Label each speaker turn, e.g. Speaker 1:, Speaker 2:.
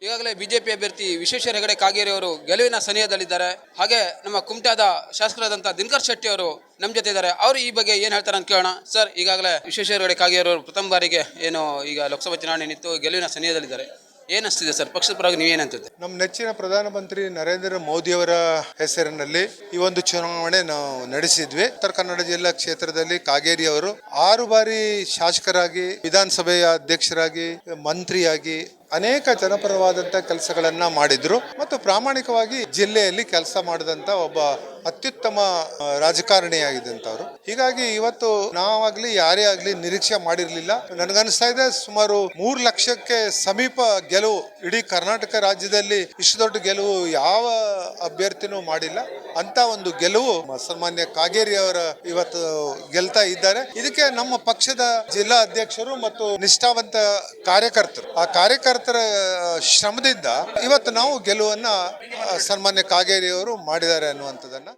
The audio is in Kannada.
Speaker 1: ಈಗಾಗಲೇ ಬಿಜೆಪಿ ಅಭ್ಯರ್ಥಿ ವಿಶ್ವೇಶ್ವರ ಹೆಗಡೆ ಕಾಗೇರಿ ಅವರು ಗೆಲುವಿನ ಸನಿಹದಲ್ಲಿದ್ದಾರೆ. ಹಾಗೆ ನಮ್ಮ ಕುಮಟಾದ ಶಾಸಕರಾದಂಥ ದಿನಕರ್ ಶೆಟ್ಟಿ ಅವರು ನಮ್ಮ ಜೊತೆ ಇದ್ದಾರೆ. ಅವರು ಈ ಬಗ್ಗೆ ಏನು ಹೇಳ್ತಾರೆ ಅಂತ ಕೇಳೋಣ. ಸರ್, ಈಗಾಗಲೇ ವಿಶ್ವೇಶ್ವರ ಹೆಗಡೆ ಕಾಗೇರಿ ಅವರು ಪ್ರಥಮ ಬಾರಿಗೆ ಏನು ಈಗ ಲೋಕಸಭಾ ಚುನಾವಣೆ ನಿಂತು ಗೆಲುವಿನ ಸನಿಹದಲ್ಲಿದ್ದಾರೆ. ಏನಿಸ್ತಿದೆ ಸರ್, ಪಕ್ಷದ ಪರವಾಗಿ ನೀವೇನಂತಿದೆ?
Speaker 2: ನಮ್ಮ ನೆಚ್ಚಿನ ಪ್ರಧಾನಮಂತ್ರಿ ನರೇಂದ್ರ ಮೋದಿಯವರ ಹೆಸರಿನಲ್ಲಿ ಈ ಒಂದು ಚುನಾವಣೆ ನಾವು ನಡೆಸಿದ್ವಿ. ಉತ್ತರ ಕನ್ನಡ ಜಿಲ್ಲಾ ಕ್ಷೇತ್ರದಲ್ಲಿ ಕಾಗೇರಿ ಅವರು 6 ಬಾರಿ ಶಾಸಕರಾಗಿ, ವಿಧಾನಸಭೆಯ ಅಧ್ಯಕ್ಷರಾಗಿ, ಮಂತ್ರಿಯಾಗಿ ಅನೇಕ ಜನಪರವಾದಂಥ ಕೆಲಸಗಳನ್ನ ಮಾಡಿದ್ರು ಮತ್ತು ಪ್ರಾಮಾಣಿಕವಾಗಿ ಜಿಲ್ಲೆಯಲ್ಲಿ ಕೆಲಸ ಮಾಡಿದಂತ ಒಬ್ಬ ಅತ್ಯುತ್ತಮ ರಾಜಕಾರಣಿಯಾಗಿದ್ದಂಥವ್ರು. ಹೀಗಾಗಿ ಇವತ್ತು ನಾವಾಗ್ಲಿ ಯಾರೇ ಆಗ್ಲಿ ನಿರೀಕ್ಷೆ ಮಾಡಿರ್ಲಿಲ್ಲ. ನನಗನ್ನಿಸ್ತಾ ಇದೆ ಸುಮಾರು 3 ಲಕ್ಷಕ್ಕೆ ಸಮೀಪ ಗೆಲುವು ಇಡೀ ಕರ್ನಾಟಕ ರಾಜ್ಯದಲ್ಲಿ ಇಷ್ಟು ದೊಡ್ಡ ಗೆಲುವು ಯಾವ ಅಭ್ಯರ್ಥಿನೂ ಮಾಡಿಲ್ಲ. ಅಂತ ಒಂದು ಗೆಲುವು ಸನ್ಮಾನ್ಯ ಕಾಗೇರಿ ಅವರ ಇವತ್ತು ಗೆಲ್ತಾ ಇದ್ದಾರೆ. ಇದಕ್ಕೆ ನಮ್ಮ ಪಕ್ಷದ ಜಿಲ್ಲಾ ಅಧ್ಯಕ್ಷರು ಮತ್ತು ನಿಷ್ಠಾವಂತ ಕಾರ್ಯಕರ್ತರು, ಆ ಕಾರ್ಯಕರ್ತರ ಶ್ರಮದಿಂದ ಇವತ್ತು ನಾವು ಗೆಲುವನ್ನ ಸನ್ಮಾನ್ಯ ಕಾಗೇರಿ ಅವರು ಮಾಡಿದ್ದಾರೆ ಅನ್ನುವಂಥದ್ದನ್ನ